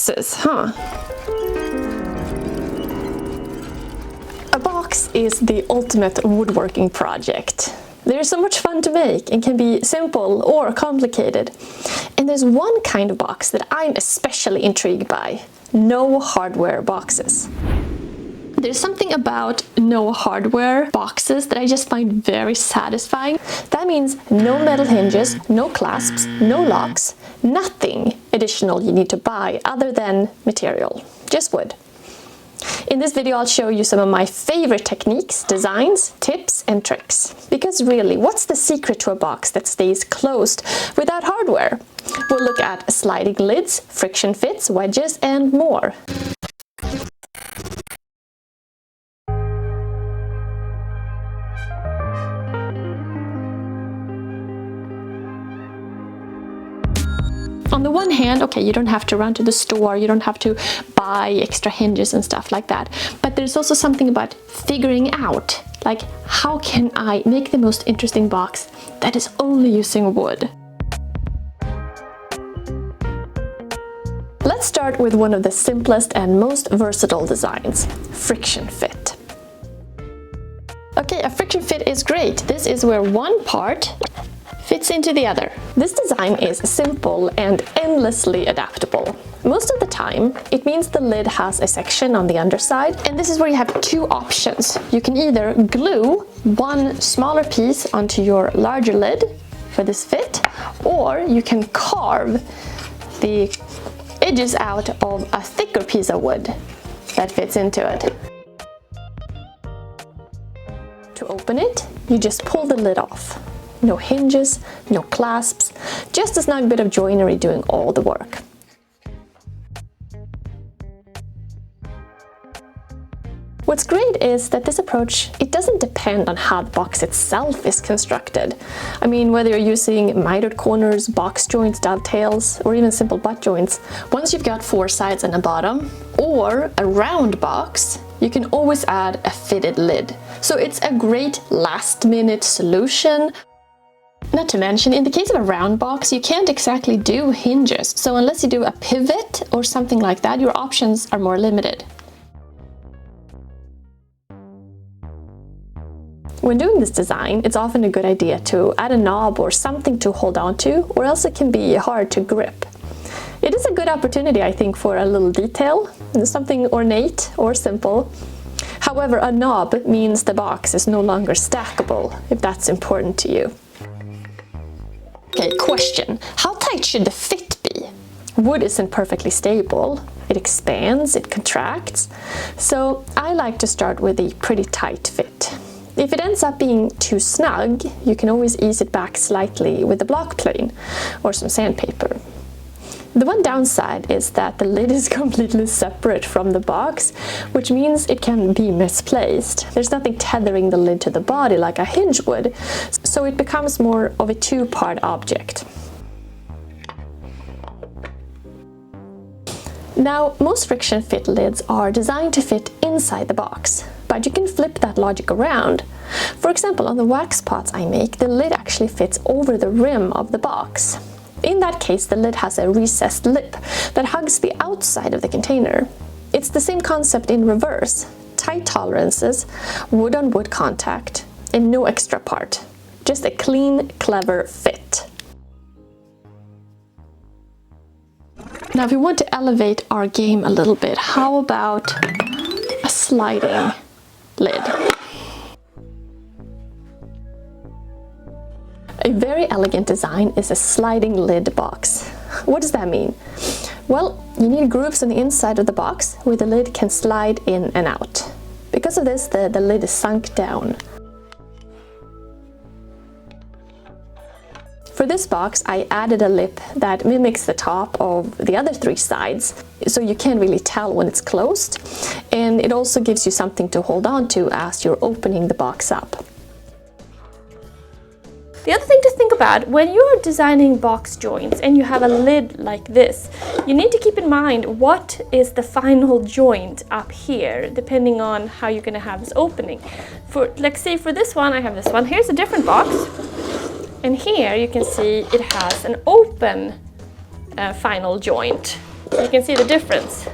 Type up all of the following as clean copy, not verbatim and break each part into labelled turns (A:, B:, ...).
A: boxes, huh? A box is the ultimate woodworking project. They're so much fun to make and can be simple or complicated. And there's one kind of box that I'm especially intrigued by: no hardware boxes. There's something about no hardware boxes that I just find very satisfying. That means no metal hinges, no clasps, no locks, nothing additional you need to buy other than material, just wood. In this video, I'll show you some of my favorite techniques, designs, tips, and tricks. Because really, what's the secret to a box that stays closed without hardware? We'll look at sliding lids, friction fits, wedges, and more. On the one hand, okay, you don't have to run to the store, you don't have to buy extra hinges and stuff like that. But there's also something about figuring out, like, how can I make the most interesting box that is only using wood? Let's start with one of the simplest and most versatile designs, friction fit. Okay, a friction fit is great. This is where one part fits into the other. This design is simple and endlessly adaptable. Most of the time, it means the lid has a section on the underside, and this is where you have two options. You can either glue one smaller piece onto your larger lid for this fit, or you can carve the edges out of a thicker piece of wood that fits into it. To open it, you just pull the lid off. No hinges, no clasps, just a snug bit of joinery doing all the work. What's great is that this approach, it doesn't depend on how the box itself is constructed. I mean, whether you're using mitered corners, box joints, dovetails, or even simple butt joints, once you've got four sides and a bottom, or a round box, you can always add a fitted lid. So it's a great last-minute solution. Not to mention, in the case of a round box, you can't exactly do hinges, so unless you do a pivot or something like that, your options are more limited. When doing this design, it's often a good idea to add a knob or something to hold on to, or else it can be hard to grip. It is a good opportunity, I think, for a little detail, something ornate or simple. However, a knob means the box is no longer stackable, if that's important to you. Okay, question. How tight should the fit be? Wood isn't perfectly stable. It expands, it contracts. So I like to start with a pretty tight fit. If it ends up being too snug, you can always ease it back slightly with a block plane or some sandpaper. The one downside is that the lid is completely separate from the box, which means it can be misplaced. There's nothing tethering the lid to the body like a hinge would, so it becomes more of a two-part object. Now, most friction fit lids are designed to fit inside the box, but you can flip that logic around. For example, on the wax pots I make, the lid actually fits over the rim of the box. In that case, the lid has a recessed lip that hugs the outside of the container. It's the same concept in reverse: tight tolerances, wood-on-wood contact, and no extra part. Just a clean, clever fit. Now, if we want to elevate our game a little bit, how about a sliding lid? A very elegant design is a sliding lid box. What does that mean? Well, you need grooves on the inside of the box where the lid can slide in and out. Because of this, the lid is sunk down. For this box, I added a lip that mimics the top of the other three sides, so you can't really tell when it's closed, and it also gives you something to hold on to as you're opening the box up.
B: The other thing to think about when you're designing box joints and you have a lid like this, you need to keep in mind what is the final joint up here, depending on how you're going to have this opening. Like say for this one, I have this one. Here's a different box, and here you can see it has an open final joint. You can see the difference.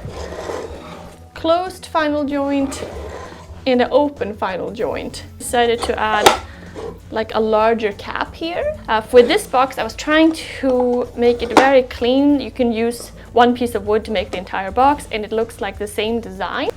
B: Closed final joint and an open final joint. Decided to add like a larger cap here. For this box, I was trying to make it very clean. You can use one piece of wood to make the entire box, and it looks like the same design.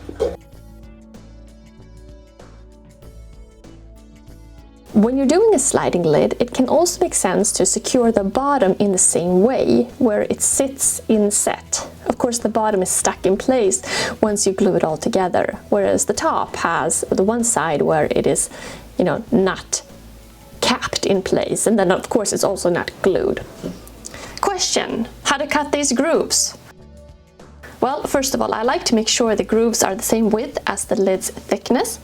A: When you're doing a sliding lid, it can also make sense to secure the bottom in the same way, where it sits inset. Of course, the bottom is stuck in place once you glue it all together, whereas the top has the one side where it is, not capped in place, and then of course it's also not glued. Question: how to cut these grooves? Well, first of all, I like to make sure the grooves are the same width as the lid's thickness.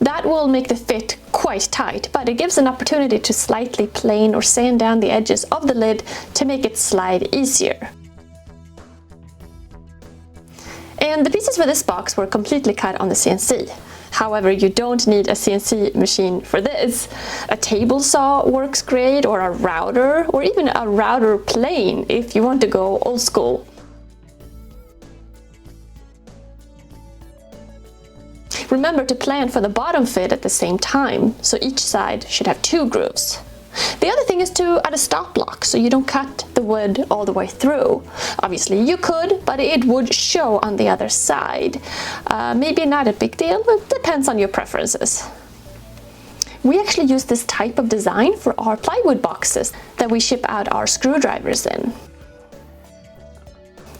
A: That will make the fit quite tight, but it gives an opportunity to slightly plane or sand down the edges of the lid to make it slide easier. And the pieces for this box were completely cut on the CNC. However, you don't need a CNC machine for this. A table saw works great, or a router, or even a router plane if you want to go old school. Remember to plan for the bottom fit at the same time, so each side should have 2 grooves. The other thing is to add a stop block so you don't cut the wood all the way through. Obviously you could, but it would show on the other side. Maybe not a big deal, it depends on your preferences. We actually use this type of design for our plywood boxes that we ship out our screwdrivers in.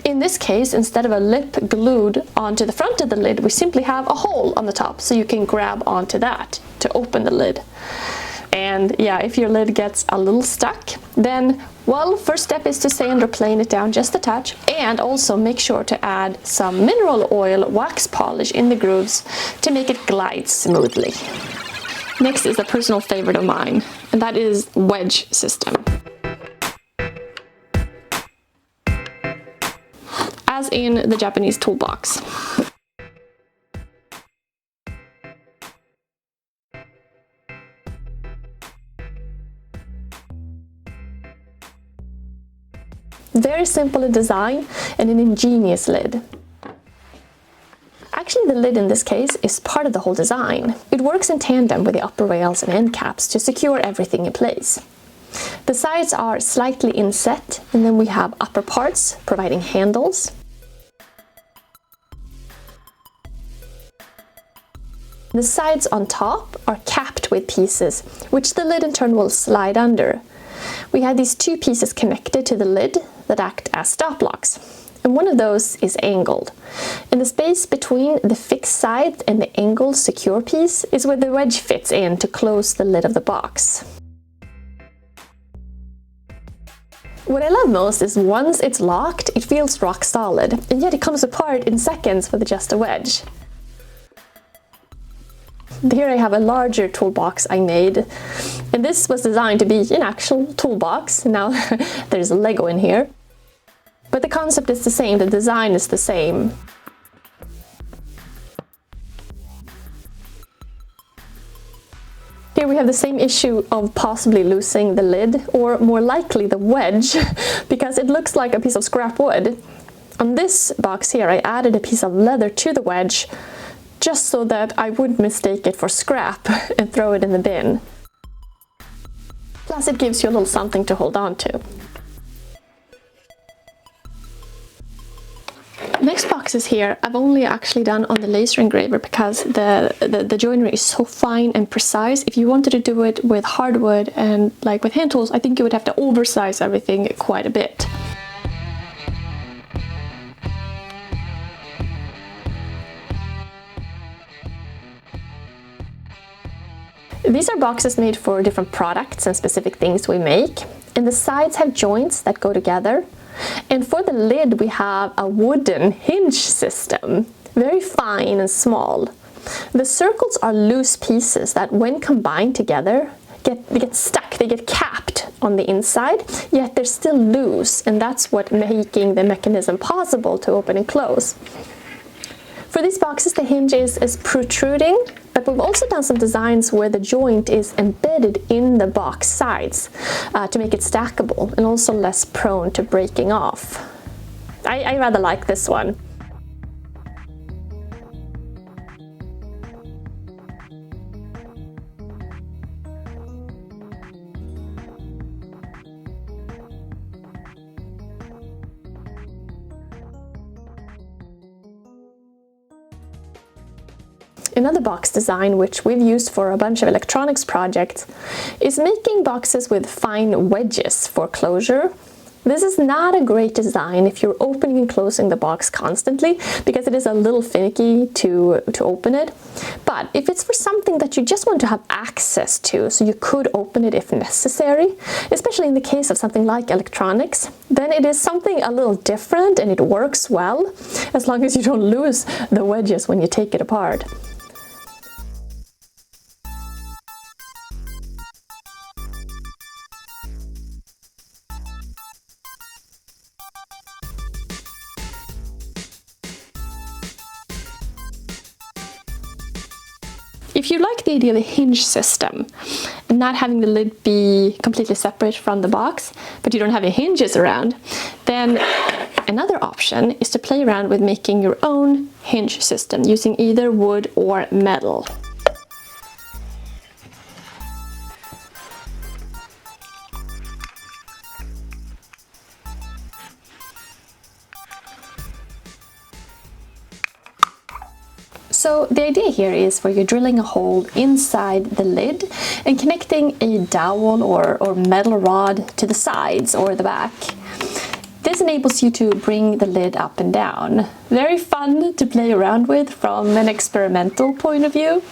A: In this case, instead of a lip glued onto the front of the lid, we simply have a hole on the top, so you can grab onto that to open the lid. And yeah, if your lid gets a little stuck, then, well, first step is to sand or plane it down just a touch, and also make sure to add some mineral oil wax polish in the grooves to make it glide smoothly. Next is a personal favorite of mine, and that is wedge system. As in the Japanese toolbox. Very simple in design and an ingenious lid. Actually, the lid in this case is part of the whole design. It works in tandem with the upper rails and end caps to secure everything in place. The sides are slightly inset, and then we have upper parts providing handles. The sides on top are capped with pieces, which the lid in turn will slide under. We have these 2 pieces connected to the lid that act as stop blocks, and one of those is angled. And the space between the fixed side and the angled secure piece is where the wedge fits in to close the lid of the box. What I love most is once it's locked, it feels rock solid, and yet it comes apart in seconds with just a wedge. Here I have a larger toolbox I made, and this was designed to be an actual toolbox. Now there's a Lego in here, but the concept is the same, the design is the same. Here we have the same issue of possibly losing the lid, or more likely the wedge, because it looks like a piece of scrap wood. On this box here I added a piece of leather to the wedge, just so that I wouldn't mistake it for scrap and throw it in the bin. Plus it gives you a little something to hold on to. Next box is here. I've only actually done on the laser engraver because the joinery is so fine and precise. If you wanted to do it with hardwood and like with hand tools, I think you would have to oversize everything quite a bit. These are boxes made for different products and specific things we make, and the sides have joints that go together. And for the lid we have a wooden hinge system, very fine and small. The circles are loose pieces that when combined together they get stuck, they get capped on the inside, yet they're still loose, and that's what making the mechanism possible to open and close. For these boxes the hinge is protruding, but we've also done some designs where the joint is embedded in the box sides to make it stackable and also less prone to breaking off. I rather like this one. Another box design which we've used for a bunch of electronics projects is making boxes with fine wedges for closure. This is not a great design if you're opening and closing the box constantly, because it is a little finicky to open it. But if it's for something that you just want to have access to, so you could open it if necessary, especially in the case of something like electronics, then it is something a little different and it works well, as long as you don't lose the wedges when you take it apart. If you like the idea of a hinge system and not having the lid be completely separate from the box, but you don't have any hinges around, then another option is to play around with making your own hinge system using either wood or metal. So the idea here is where you're drilling a hole inside the lid and connecting a dowel or metal rod to the sides or the back. This enables you to bring the lid up and down. Very fun to play around with from an experimental point of view.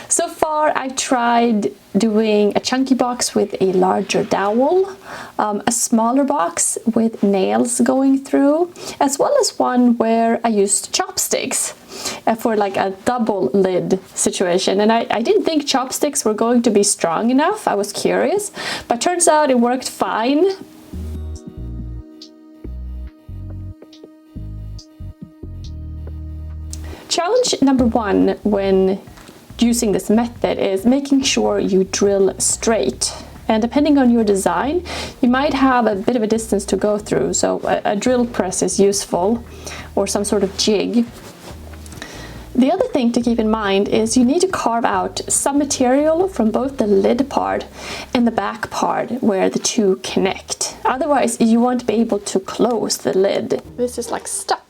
A: So far I've tried doing a chunky box with a larger dowel, a smaller box with nails going through, as well as one where I used chopsticks for like a double lid situation. And I didn't think chopsticks were going to be strong enough. I was curious, but turns out it worked fine. Challenge number one when using this method is making sure you drill straight. And depending on your design, you might have a bit of a distance to go through, so a drill press is useful, or some sort of jig. The other thing to keep in mind is you need to carve out some material from both the lid part and the back part where the two connect. Otherwise, you won't be able to close the lid. This is like stuck.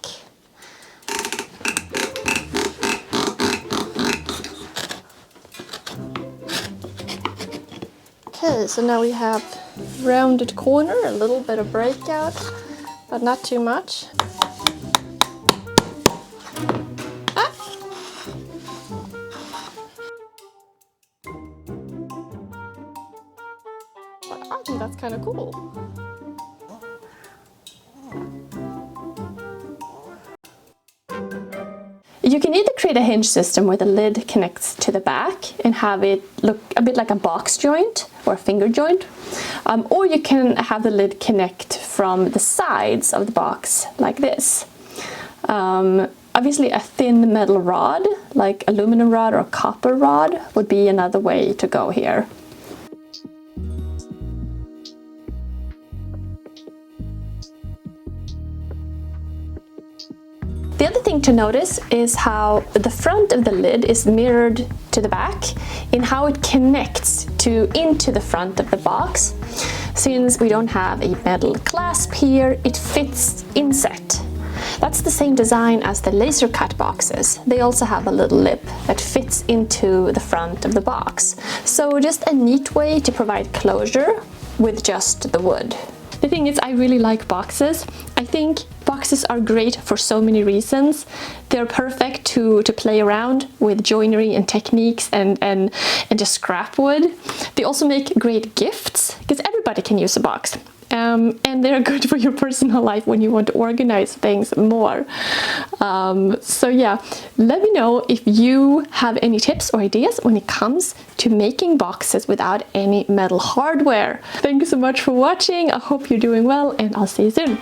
A: Okay, so now we have rounded corner, a little bit of breakout, but not too much. Ah. But I think that's kind of cool. You can either create a hinge system where the lid connects to the back and have it look a bit like a box joint or a finger joint, or you can have the lid connect from the sides of the box like this. Obviously a thin metal rod, like aluminum rod or copper rod, would be another way to go here. The other thing to notice is how the front of the lid is mirrored to the back in how it connects into the front of the box. Since we don't have a metal clasp here, it fits inset. That's the same design as the laser cut boxes. They also have a little lip that fits into the front of the box. So just a neat way to provide closure with just the wood. The thing is, I really like boxes. I think boxes are great for so many reasons. They're perfect to play around with joinery and techniques and just scrap wood. They also make great gifts because everybody can use a box. And they're good for your personal life when you want to organize things more. So yeah, let me know if you have any tips or ideas when it comes to making boxes without any metal hardware. Thank you so much for watching. I hope you're doing well, and I'll see you soon.